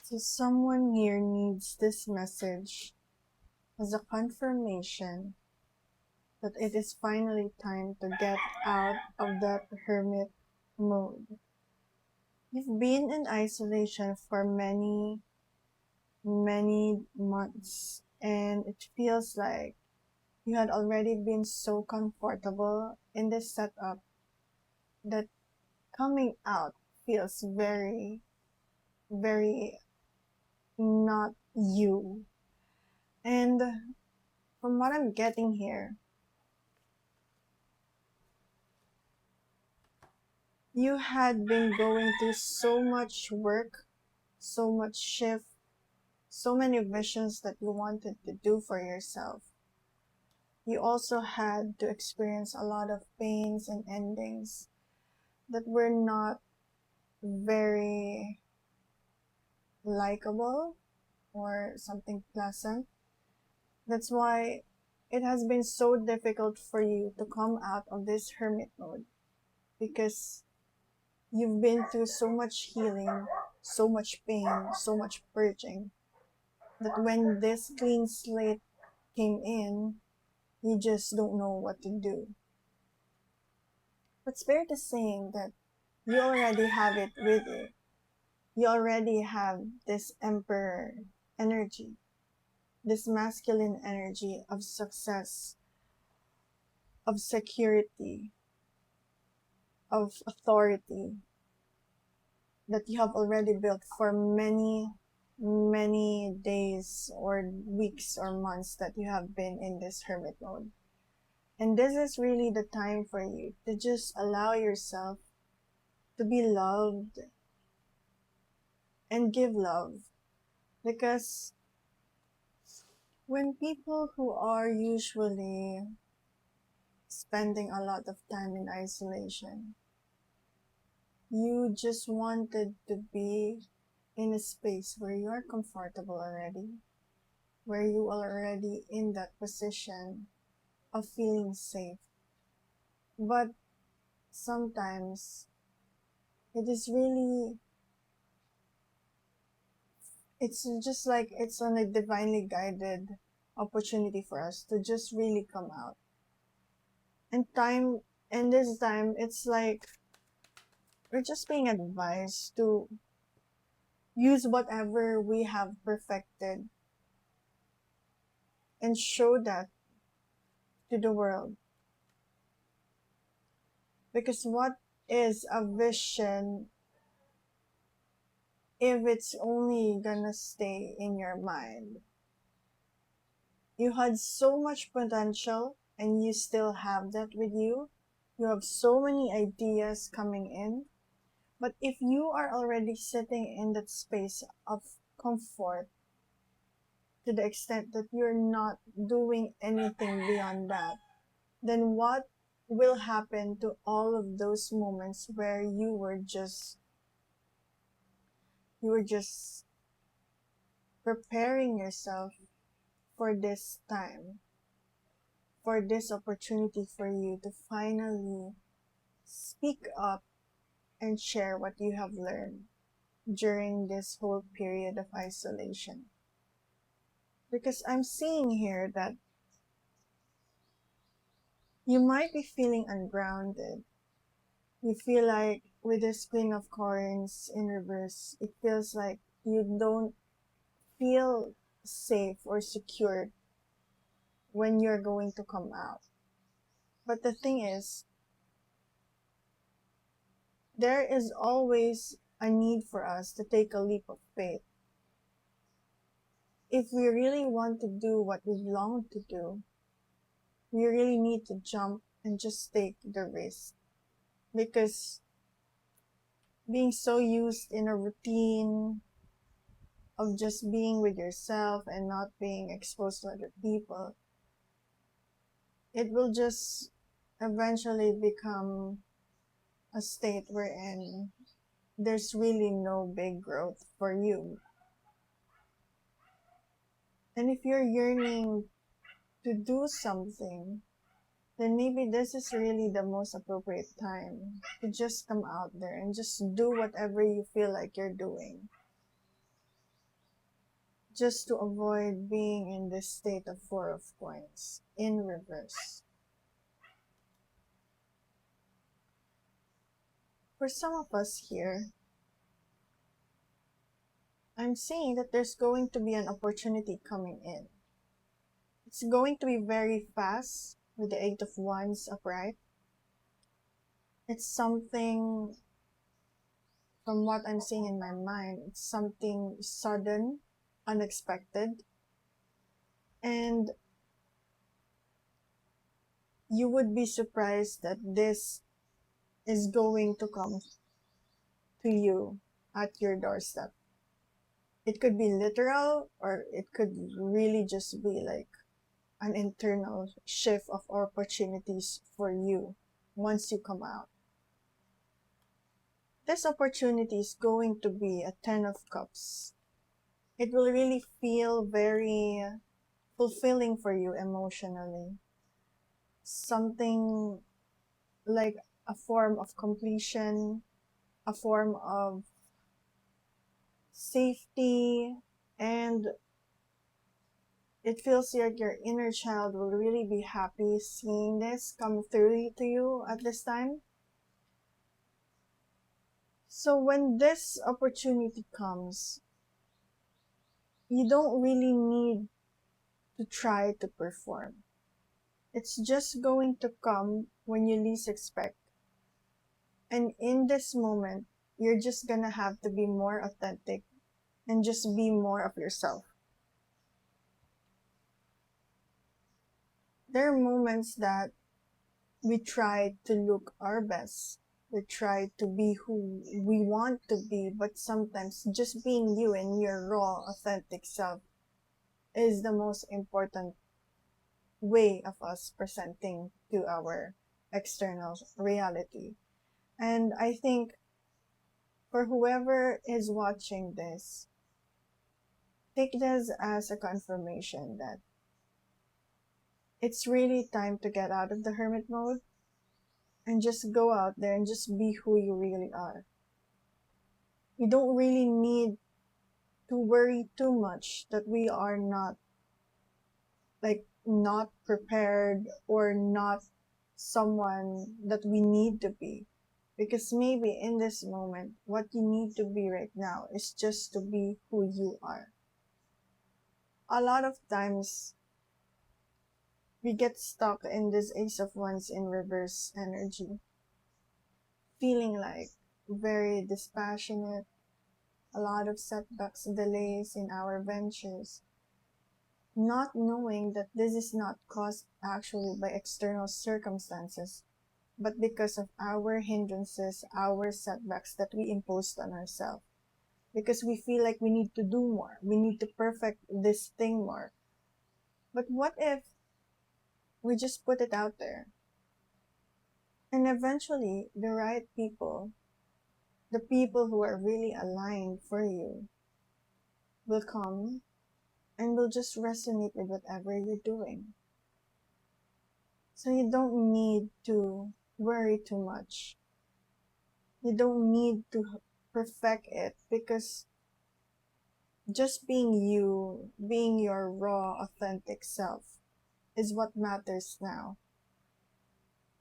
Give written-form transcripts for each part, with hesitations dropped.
So someone here needs this message as a confirmation that it is finally time to get out of that hermit mode. You've been in isolation for many, many months, and it feels like you had already been so comfortable in this setup that coming out feels very, very not you. And from what I'm getting here, you had been going through so much work, so much shift, so many visions that you wanted to do for yourself. You also had to experience a lot of pains and endings that were not very likable or something pleasant. That's why it has been so difficult for you to come out of this hermit mode because you've been through so much healing, so much pain, so much purging that when this clean slate came in, you just don't know what to do. But Spirit is saying that you already have it with you. You already have this emperor energy, this masculine energy of success, of security, of authority that you have already built for many, many days or weeks or months that you have been in this hermit mode. And this is really the time for you to just allow yourself to be loved and give love. Because when people who are usually spending a lot of time in isolation, you just wanted to be in a space where you are comfortable already, where you are already in that position of feeling safe. But sometimes it is really, it's just like it's on a divinely guided opportunity for us to just really come out. And time, and this time, it's like we're just being advised to use whatever we have perfected and show that to the world. Because what is a vision if it's only gonna stay in your mind? You had so much potential and you still have that with you. You have so many ideas coming in. But if you are already sitting in that space of comfort to the extent that you're not doing anything beyond that, then what will happen to all of those moments where you were just preparing yourself for this time, for this opportunity for you to finally speak up and share what you have learned during this whole period of isolation. Because I'm seeing here that you might be feeling ungrounded. You feel like with this Queen of Coins in reverse, it feels like you don't feel safe or secure when you're going to come out. But the thing is, there is always a need for us to take a leap of faith. If we really want to do what we long to do, we really need to jump and just take the risk. Because being so used in a routine of just being with yourself and not being exposed to other people, it will just eventually become a state wherein there's really no big growth for you. And if you're yearning to do something, then maybe this is really the most appropriate time to just come out there and just do whatever you feel like you're doing. just to avoid being in this state of Four of Coins in reverse. For some of us here, I'm seeing that there's going to be an opportunity coming in. It's going to be very fast with the Eight of Wands upright. It's something, from what I'm seeing in my mind, it's something sudden, unexpected, and you would be surprised that this is going to come to you at your doorstep. It could be literal, or it could really just be like an internal shift of opportunities for you once you come out. This opportunity is going to be a Ten of Cups. It will really feel very fulfilling for you emotionally. Something like a form of completion, a form of safety, and it feels like your inner child will really be happy seeing this come through to you at this time. So when this opportunity comes, you don't really need to try to perform. It's just going to come when you least expect. And in this moment, you're just gonna have to be more authentic and just be more of yourself. There are moments that we try to look our best. We try to be who we want to be, but sometimes just being you and your raw, authentic self is the most important way of us presenting to our external reality. And I think for whoever is watching this, take this as a confirmation that it's really time to get out of the hermit mode and just go out there and just be who you really are. You don't really need to worry too much that we are not prepared or not someone that we need to be. Because maybe in this moment, what you need to be right now is just to be who you are. A lot of times, we get stuck in this Ace of Wands in reverse energy, feeling like very dispassionate, a lot of setbacks, delays in our ventures, not knowing that this is not caused actually by external circumstances, but because of our hindrances, our setbacks that we imposed on ourselves. Because we feel like we need to do more, we need to perfect this thing more. But what if we just put it out there? And eventually, the right people, the people who are really aligned for you, will come and will just resonate with whatever you're doing. So you don't need to worry too much. You don't need to perfect it, because just being you, being your raw, authentic self is what matters now.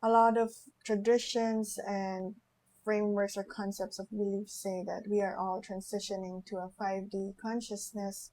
A lot of traditions and frameworks or concepts of belief say that we are all transitioning to a 5D consciousness.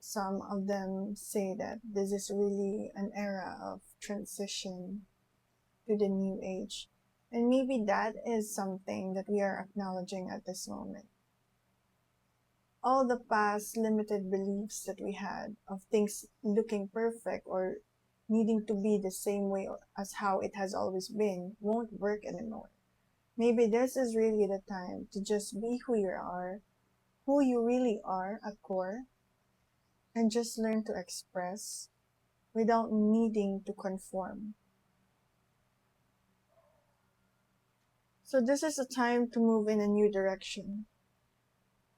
Some of them say that this is really an era of transition to the new age. And maybe that is something that we are acknowledging at this moment. All the past limited beliefs that we had of things looking perfect or needing to be the same way as how it has always been won't work anymore. Maybe this is really the time to just be who you really are at core, and just learn to express without needing to conform. So this is a time to move in a new direction.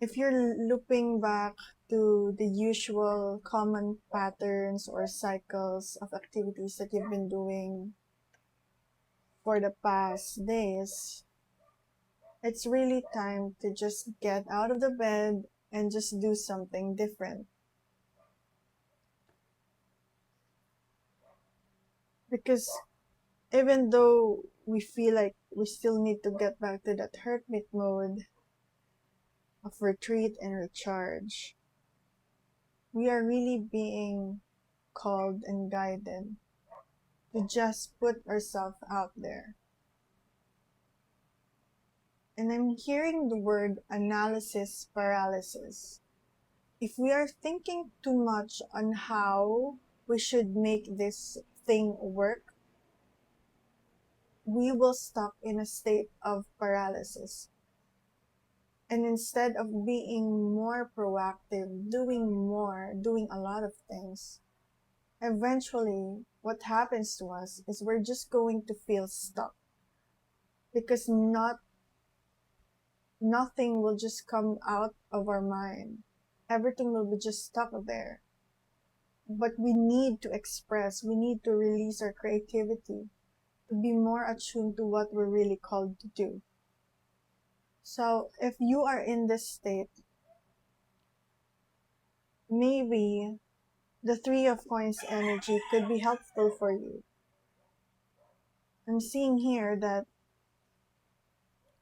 If you're looping back to the usual common patterns or cycles of activities that you've been doing for the past days, it's really time to just get out of the bed and just do something different. Because even though we feel like we still need to get back to that hermit mode of retreat and recharge, we are really being called and guided to just put ourselves out there. And I'm hearing the word analysis paralysis. If we are thinking too much on how we should make this thing work, we will stuck in a state of paralysis. And instead of being more proactive, doing more, doing a lot of things, eventually what happens to us is we're just going to feel stuck, because nothing will just come out of our mind. Everything will be just stuck there. But we need to express, we need to release our creativity to be more attuned to what we're really called to do. So if you are in this state, maybe the Three of Coins energy could be helpful for you. I'm seeing here that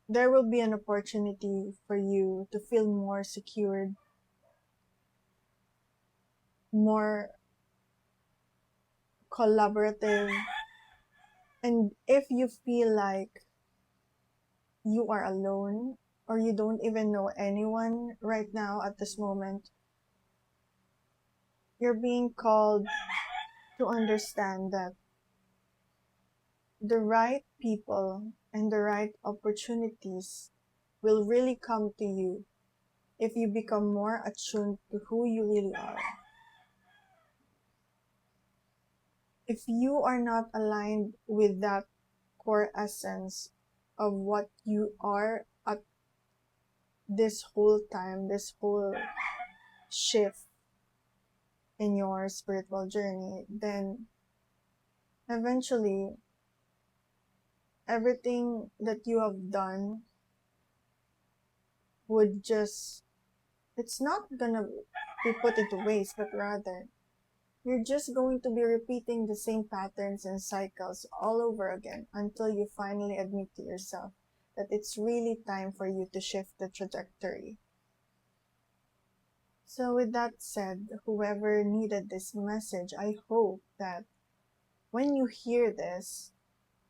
there will be an opportunity for you to feel more secured, more collaborative. And if you feel like you are alone or you don't even know anyone right now at this moment, you're being called to understand that the right people and the right opportunities will really come to you if you become more attuned to who you really are. If you are not aligned with that core essence of what you are at this whole time, this whole shift in your spiritual journey, then eventually everything that you have done would just, it's not gonna be put into waste, but rather you're just going to be repeating the same patterns and cycles all over again until you finally admit to yourself that it's really time for you to shift the trajectory. So with that said, whoever needed this message, I hope that when you hear this,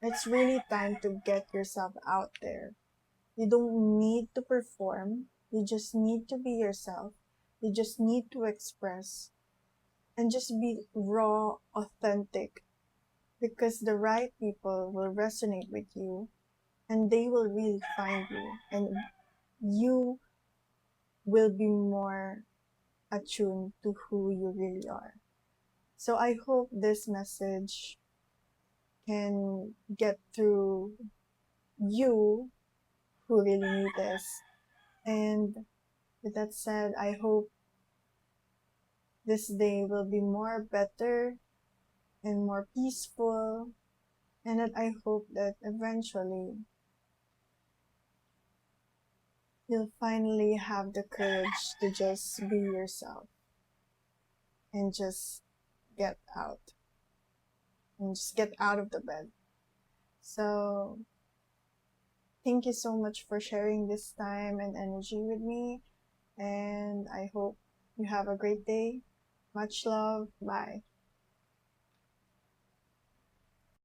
it's really time to get yourself out there. You don't need to perform. You just need to be yourself. You just need to express and just be raw, authentic, because the right people will resonate with you and they will really find you, and you will be more attuned to who you really are. So I hope this message can get through you who really need this. And with that said, I hope this day will be more better and more peaceful, and that I hope that eventually you'll finally have the courage to just be yourself and just get out and just get out of the bed. So thank you so much for sharing this time and energy with me, and I hope you have a great day. Much love. Bye.